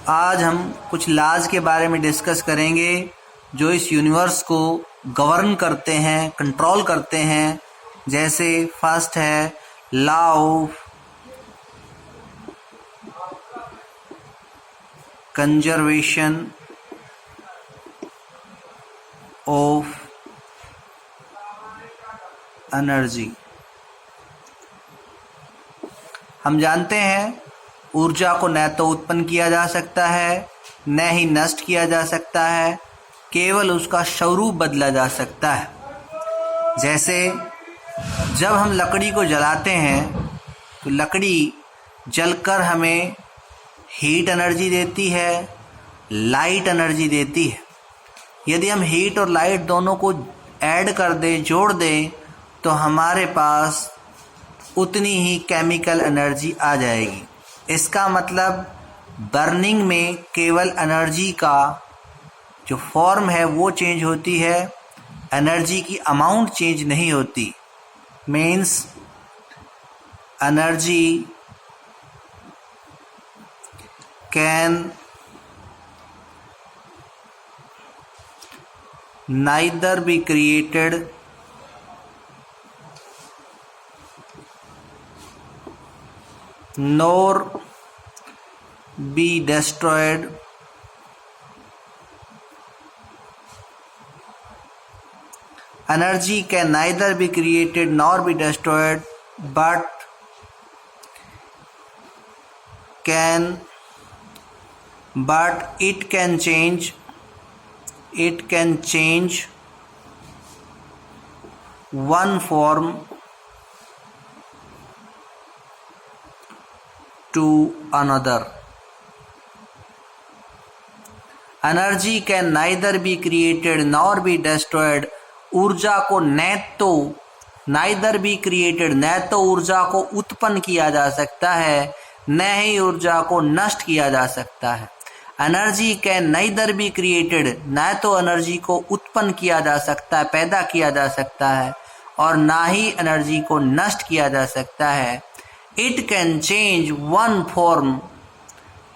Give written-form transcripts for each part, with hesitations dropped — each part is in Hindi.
आज हम कुछ लॉज के बारे में डिस्कस करेंगे जो इस यूनिवर्स को गवर्न करते हैं, कंट्रोल करते हैं। जैसे फर्स्ट है law of conservation of energy. हम जानते हैं ऊर्जा को न तो उत्पन्न किया जा सकता है न ही नष्ट किया जा सकता है, केवल उसका स्वरूप बदला जा सकता है। जैसे जब हम लकड़ी को जलाते हैं तो लकड़ी जलकर हमें हीट एनर्जी देती है, लाइट एनर्जी देती है। यदि हम हीट और लाइट दोनों को ऐड कर दें, जोड़ दें, तो हमारे पास उतनी ही केमिकल एनर्जी आ जाएगी। इसका मतलब बर्निंग में केवल एनर्जी का जो फॉर्म है वो चेंज होती है, एनर्जी की अमाउंट चेंज नहीं होती। Means energy can neither be created nor be destroyed energy can neither be created nor be destroyed but it can change one form to another. Energy can neither be created nor be destroyed. ऊर्जा को neither be created, न तो ऊर्जा को उत्पन्न किया जा सकता है न ही ऊर्जा को नष्ट किया जा सकता है। Energy can neither be created, न तो एनर्जी को उत्पन्न किया जा सकता है, पैदा किया जा सकता है, और ना ही एनर्जी को नष्ट किया जा सकता है। It can change one form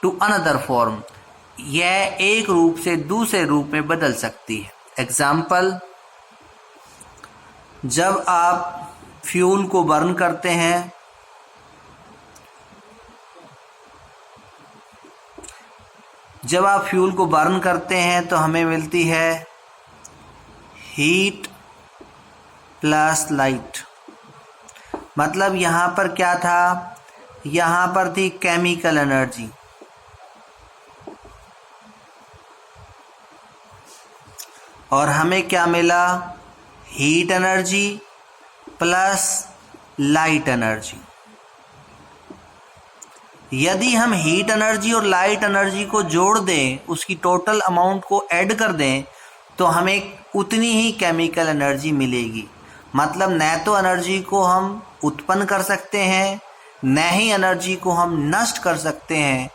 to another form, यह एक रूप से दूसरे रूप में बदल सकती है। एग्जाम्पल, जब आप फ्यूल को बर्न करते हैं तो हमें मिलती है हीट प्लस लाइट। मतलब यहाँ पर क्या था, यहाँ पर थी केमिकल एनर्जी, और हमें क्या मिला, heat energy plus light energy. यदि हम हीट एनर्जी और लाइट एनर्जी को जोड़ दें, उसकी टोटल अमाउंट को ऐड कर दें, तो हमें उतनी ही केमिकल एनर्जी मिलेगी। मतलब न तो एनर्जी को हम उत्पन्न कर सकते हैं न ही एनर्जी को हम नष्ट कर सकते हैं।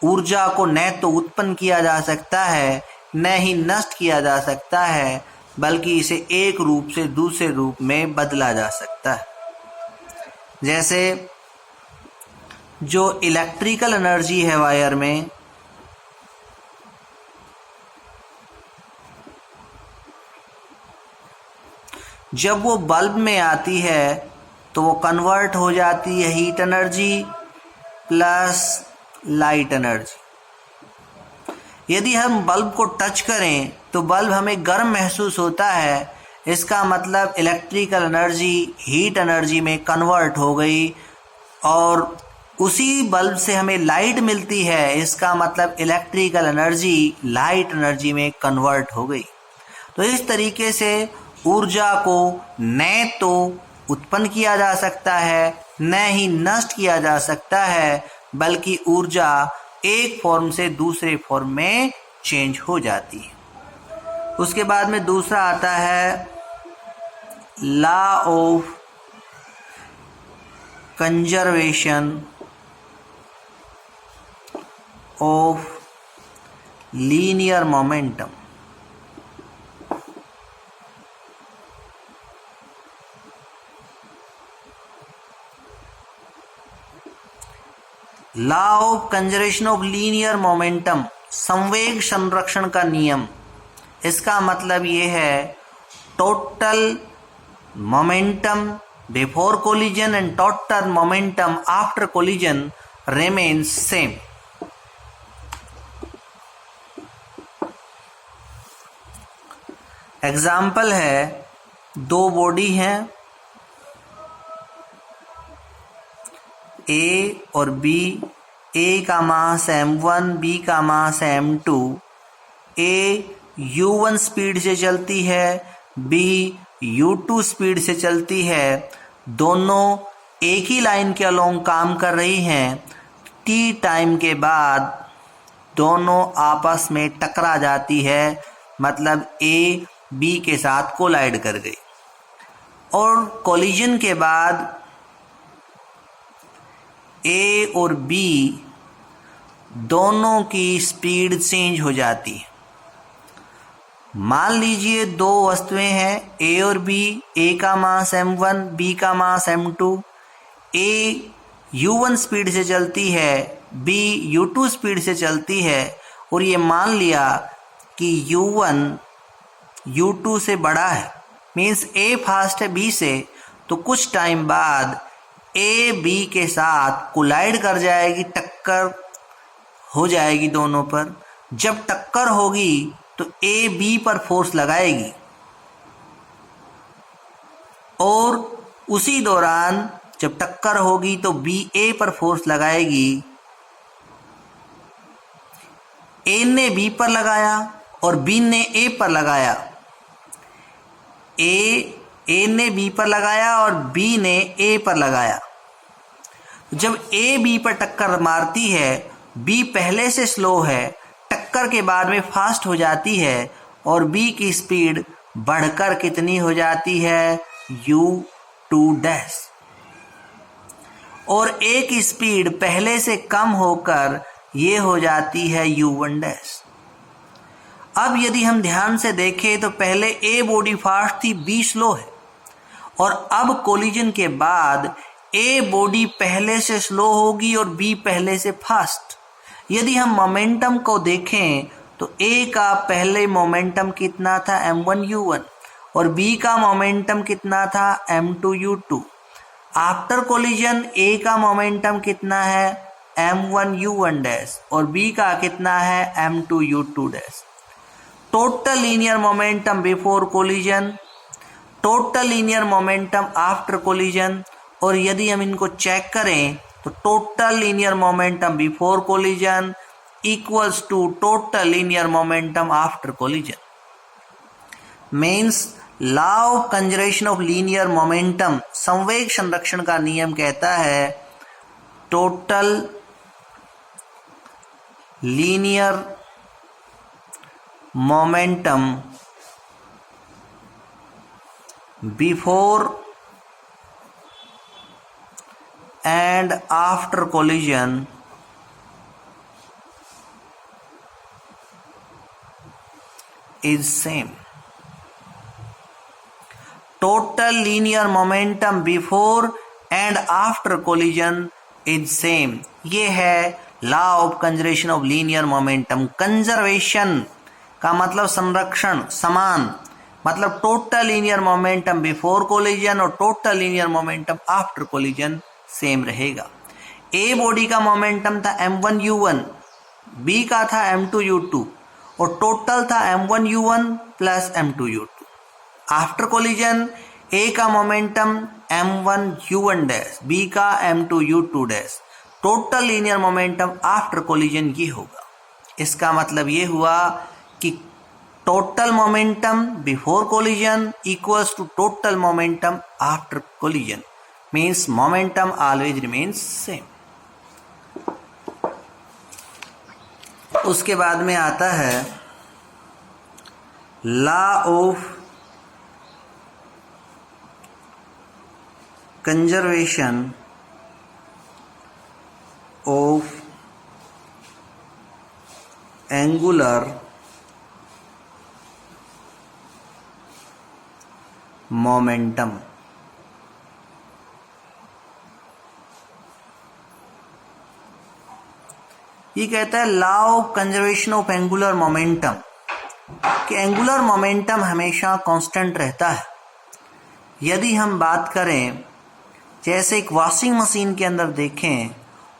ऊर्जा को न तो उत्पन्न किया जा सकता है न ही नष्ट किया जा सकता है, बल्कि इसे एक रूप से दूसरे रूप में बदला जा सकता है। जैसे जो इलेक्ट्रिकल एनर्जी है वायर में, जब वो बल्ब में आती है तो वो कन्वर्ट हो जाती है heat energy plus light energy. यदि हम बल्ब को टच करें तो बल्ब हमें गर्म महसूस होता है, इसका मतलब इलेक्ट्रिकल एनर्जी हीट एनर्जी में कन्वर्ट हो गई, और उसी बल्ब से हमें लाइट मिलती है, इसका मतलब इलेक्ट्रिकल एनर्जी लाइट एनर्जी में कन्वर्ट हो गई। तो इस तरीके से ऊर्जा को न तो उत्पन्न किया जा सकता है न ही नष्ट किया जा सकता है, बल्कि ऊर्जा एक फॉर्म से दूसरे फॉर्म में चेंज हो जाती है। उसके बाद में दूसरा आता है law of conservation of linear momentum. Law of conservation of linear momentum, संवेग संरक्षण का नियम। इसका मतलब ये है total momentum before collision and total momentum after collision remains same. Example है, दो बॉडी हैं ए और बी। ए का मास m1, बी का मास m2। ए u1 स्पीड से चलती है, बी u2 स्पीड से चलती है। दोनों एक ही लाइन के अलोंग काम कर रही हैं। टी टाइम के बाद दोनों आपस में टकरा जाती है, मतलब ए बी के साथ कोलाइड कर गई। और कोलिजन के बाद ए और बी दोनों की स्पीड चेंज हो जाती है। मान लीजिए दो वस्तुएं हैं ए और बी, ए का मास m1, बी का मास m2। ए u1 स्पीड से चलती है, बी u2 स्पीड से चलती है। और ये मान लिया कि u1 u2 से बड़ा है, मीन्स ए फास्ट है बी से, तो कुछ टाइम बाद ए बी के साथ कोलाइड कर जाएगी, टक्कर हो जाएगी दोनों पर। जब टक्कर होगी तो ए बी पर फोर्स लगाएगी और उसी दौरान जब टक्कर होगी तो बी ए पर फोर्स लगाएगी। ए ने बी पर लगाया और बी ने ए पर लगाया। ए ने बी पर लगाया और बी ने ए पर लगाया। जब ए बी पर टक्कर मारती है, बी पहले से स्लो है, टक्कर के बाद में फास्ट हो जाती है और बी की स्पीड बढ़कर कितनी हो जाती है, u2 और ए की स्पीड पहले से कम होकर ये हो जाती है u1। अब यदि हम ध्यान से देखें तो पहले ए बॉडी फास्ट थी, बी स्लो है, और अब कोलिजन के बाद ए बॉडी पहले से स्लो होगी और बी पहले से फास्ट। यदि हम मोमेंटम को देखें तो ए का पहले मोमेंटम कितना था, m1u1, और बी का मोमेंटम कितना था, m2u2। आफ्टर कोलिजन ए का मोमेंटम कितना है, m1u1 और बी का कितना है, m2u2। Total linear momentum before collision, total linear momentum after collision. और यदि हम इनको चेक करें तो total linear momentum before collision equals to total linear momentum after collision. Means law of conservation of linear momentum, संवेग संरक्षण का नियम कहता है total linear momentum before and after collision is same. Total linear momentum before and after collision is same. ये है law of conservation of linear momentum. Conservation का मतलब संरक्षण, समान, मतलब total linear momentum before collision और total linear momentum after collision same रहेगा। ए बॉडी का मोमेंटम था m1u1, बी का था m2u2 और टोटल था m1u1 plus m2u2। After collision ए का मोमेंटम m1u1 बी का m2u2। Total linear momentum after collision ये होगा। इसका मतलब ये हुआ कि total momentum before collision equals to total momentum after collision, means momentum always remains same. उसके बाद में आता है law of conservation of angular momentum. ये कहता है law of conservation of angular momentum, कि एंगुलर मोमेंटम हमेशा कांस्टेंट रहता है। यदि हम बात करें जैसे एक वॉशिंग मशीन के अंदर देखें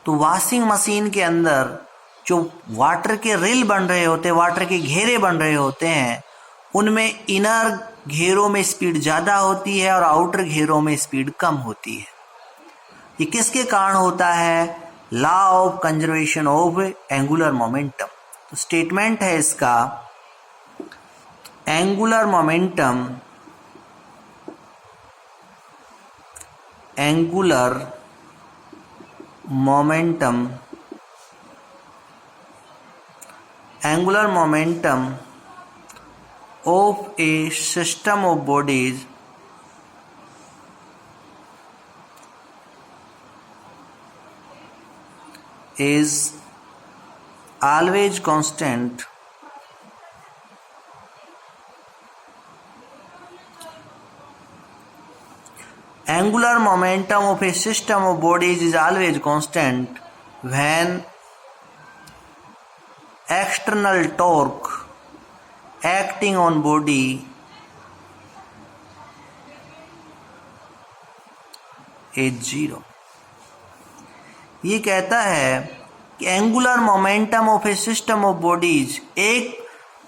तो वॉशिंग मशीन के अंदर जो वाटर के रिल बन रहे होते हैं, वाटर के घेरे बन रहे होते हैं, उनमें इनर घेरों में स्पीड ज़्यादा होती है और आउटर घेरों में स्पीड कम होती है। ये किसके कारण होता है? Law of conservation of angular momentum. तो स्टेटमेंट है इसका, angular momentum of a system of bodies is always constant angular momentum of a system of bodies is always constant when external torque acting on body is 0। ये कहता है कि angular momentum of A system of bodies, एक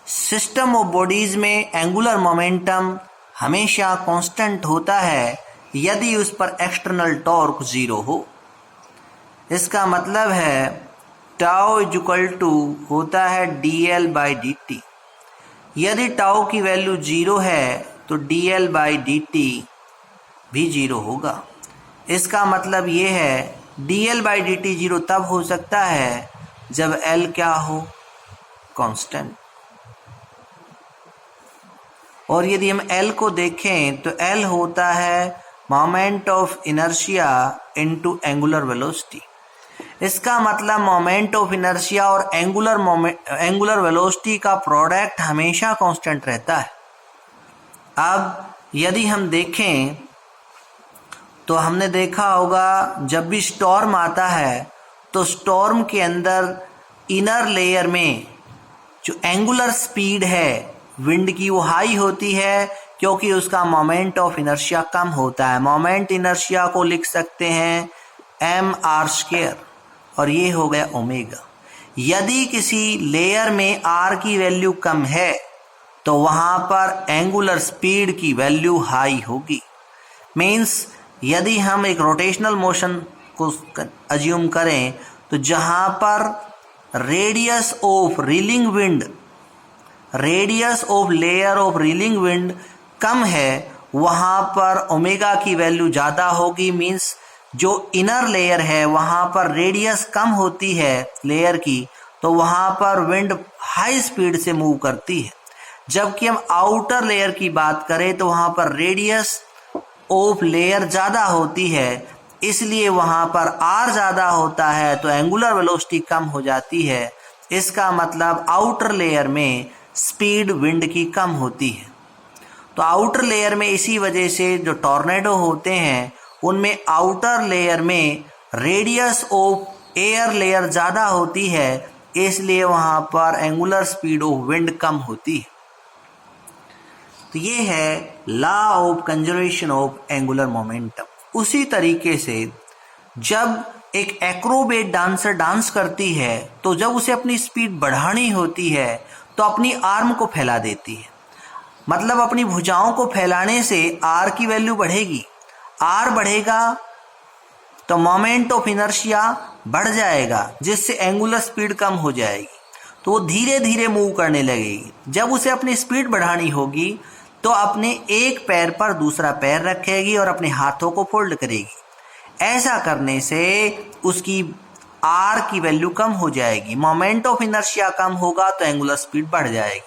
सिस्टम ऑफ बॉडीज में एंगुलर मोमेंटम हमेशा कांस्टेंट होता है यदि उस पर एक्सटर्नल टॉर्क 0 हो। इसका मतलब है टाउ इज इक्वल टू होता है dl/dt। यदि टाउ की वैल्यू 0 है तो dl/dt भी 0 होगा। इसका मतलब ये है dl/dt 0 तब हो सकता है जब L क्या हो? कांस्टेंट। और यदि हम L को देखें तो L होता है moment of inertia into angular velocity. इसका मतलब मोमेंट ऑफ इनर्शिया और एंगुलर वेलोसिटी का प्रोडक्ट हमेशा कांस्टेंट रहता है। अब यदि हम देखें तो हमने देखा होगा जब भी स्टॉर्म आता है तो स्टॉर्म के अंदर इनर लेयर में जो एंगुलर स्पीड है विंड की वो हाई होती है क्योंकि उसका मोमेंट ऑफ इनर्शिया कम होता है। मोमेंट इनर्शिया को लिख सकते हैं mr² और ये हो गया ओमेगा। यदि किसी लेयर में r की वैल्यू कम है तो वहाँ पर एंगुलर स्पीड की वैल्यू हाई होगी। मीन्स यदि हम एक रोटेशनल मोशन को अज्यूम करें तो जहाँ पर radius of layer of reeling wind कम है वहाँ पर ओमेगा की वैल्यू ज़्यादा होगी। मीन्स जो इनर लेयर है वहाँ पर रेडियस कम होती है लेयर की, तो वहाँ पर विंड हाई स्पीड से मूव करती है। जबकि हम आउटर लेयर की बात करें तो वहाँ पर रेडियस ऑफ लेयर ज़्यादा होती है, इसलिए वहाँ पर R ज़्यादा होता है तो एंगुलर वेलोसिटी कम हो जाती है। इसका मतलब आउटर लेयर में स्पीड विंड की कम होती है। तो आउटर लेयर में इसी वजह से जो टॉर्नेडो होते हैं उनमें आउटर लेयर में रेडियस ऑफ एयर लेयर ज़्यादा होती है, इसलिए वहाँ पर एंगुलर स्पीड ऑफ विंड कम होती है। तो ये है law of conservation of angular momentum. उसी तरीके से जब एक एक्रोबेट डांसर डांस करती है तो जब उसे अपनी स्पीड बढ़ानी होती है तो अपनी आर्म को फैला देती है। मतलब अपनी भुजाओं को फैलाने से आर की वैल्यू बढ़ेगी। आर बढ़ेगा तो मोमेंट ऑफ इनर्शिया बढ़ जाएगा जिससे एंगुलर स्पीड कम हो जाएगी, तो वो धीरे धीरे मूव करने लगेगी। जब उसे अपनी स्पीड बढ़ानी होगी तो अपने एक पैर पर दूसरा पैर रखेगी और अपने हाथों को फोल्ड करेगी। ऐसा करने से उसकी आर की वैल्यू कम हो जाएगी, मोमेंट ऑफ इनर्शिया कम होगा तो एंगुलर स्पीड बढ़ जाएगी।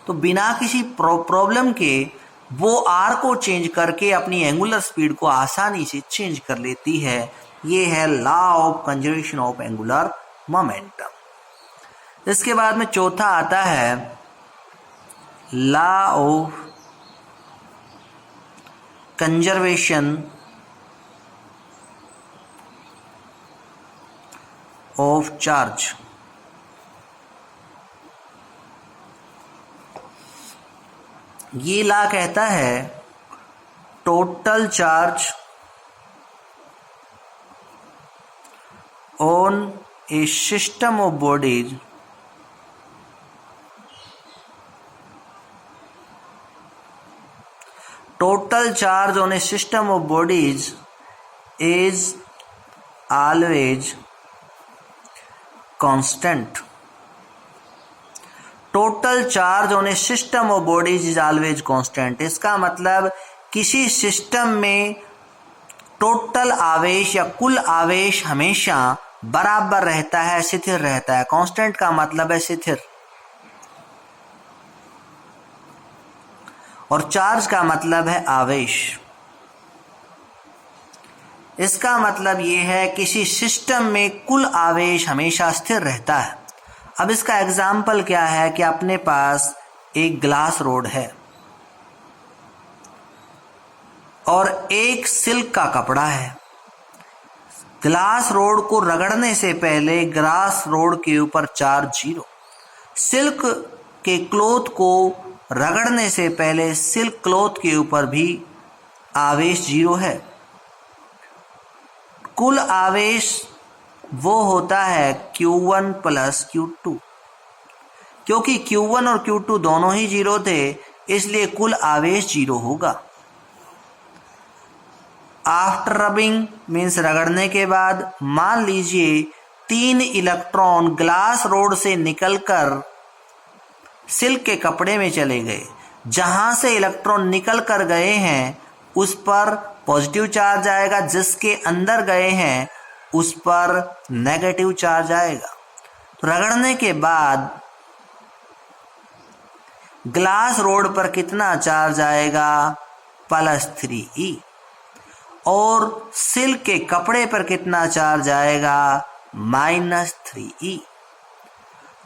तो बिना किसी प्रॉब्लम के वो आर को चेंज करके अपनी एंगुलर स्पीड को आसानी से चेंज कर लेती है। ये है law of conservation of angular momentum. इसके बाद में चौथा आता है law of conservation of charge. ये लॉ कहता है total charge on A system of bodies total charge on a system of bodies is always constant. Total charge on a system of bodies is always constant. इसका मतलब किसी सिस्टम में टोटल आवेश या कुल आवेश हमेशा बराबर रहता है, स्थिर रहता है। कांस्टेंट का मतलब है स्थिर, और चार्ज का मतलब है आवेश। इसका मतलब ये है किसी सिस्टम में कुल आवेश हमेशा स्थिर रहता है। अब इसका एग्जाम्पल क्या है कि अपने पास एक ग्लास रोड है और एक सिल्क का कपड़ा है। ग्लास रोड को रगड़ने से पहले ग्लास रोड के ऊपर चार्ज 0, सिल्क के क्लॉथ को रगड़ने से पहले सिल्क क्लॉथ के ऊपर भी आवेश 0 है। कुल आवेश वो होता है Q1 प्लस Q2। क्योंकि Q1 और Q2 दोनों ही 0 थे, इसलिए कुल आवेश 0 होगा। आफ्टर रबिंग मीन्स रगड़ने के बाद मान लीजिए 3 इलेक्ट्रॉन ग्लास रोड से निकलकर सिल्क के कपड़े में चले गए। जहां से इलेक्ट्रॉन निकल कर गए हैं उस पर पॉजिटिव चार्ज आएगा, जिसके अंदर गए हैं उस पर नेगेटिव चार्ज आएगा। रगड़ने के बाद ग्लास रोड पर कितना चार्ज आएगा? +3e। और सिल्क के कपड़े पर कितना चार्ज आएगा? -3e।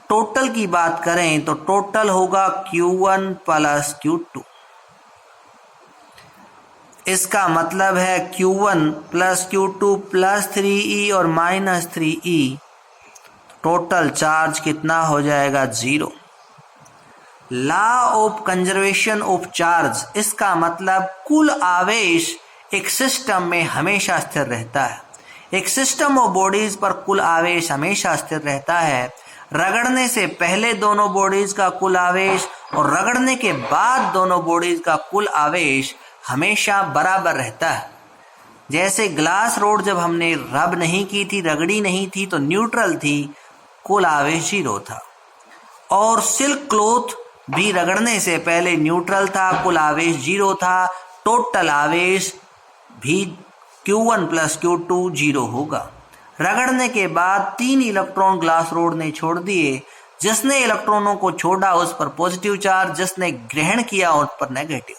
टोटल की बात करें तो टोटल होगा Q1 प्लस Q2। इसका मतलब है Q1 प्लस Q2 +3e और -3e, टोटल चार्ज कितना हो जाएगा? 0। Law of conservation of charge, इसका मतलब कुल आवेश एक सिस्टम में हमेशा स्थिर रहता है। एक सिस्टम ऑफ बॉडीज पर कुल आवेश हमेशा स्थिर रहता है। रगड़ने से पहले दोनों बॉडीज का कुल आवेश और रगड़ने के बाद दोनों बॉडीज का कुल आवेश हमेशा बराबर रहता है। जैसे ग्लास रोड जब हमने रब नहीं की थी, रगड़ी नहीं थी, तो न्यूट्रल थी, कुल आवेश 0 था। और सिल्क क्लॉथ भी रगड़ने से पहले न्यूट्रल था, कुल आवेश 0 था। टोटल आवेश भी Q1 प्लस Q2 0 होगा। रगड़ने के बाद 3 इलेक्ट्रॉन ग्लास रोड ने छोड़ दिए। जिसने इलेक्ट्रॉनों को छोड़ा उस पर पॉजिटिव चार्ज, जिसने ग्रहण किया उस पर नेगेटिव।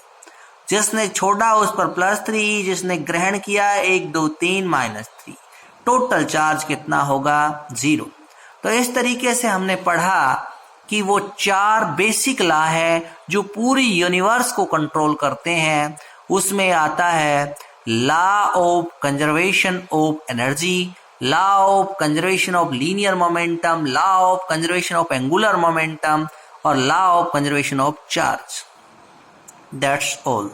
जिसने छोड़ा उस पर +3, जिसने ग्रहण किया 1 2 3 -3। टोटल चार्ज कितना होगा? 0। तो इस तरीके से हमने पढ़ा कि वो 4 बेसिक लॉ है जो पूरी यूनिवर्स को कंट्रोल करते हैं। उसमें आता है law of conservation of energy, law of conservation of linear momentum, law of conservation of angular momentum, or law of conservation of charge. That's all.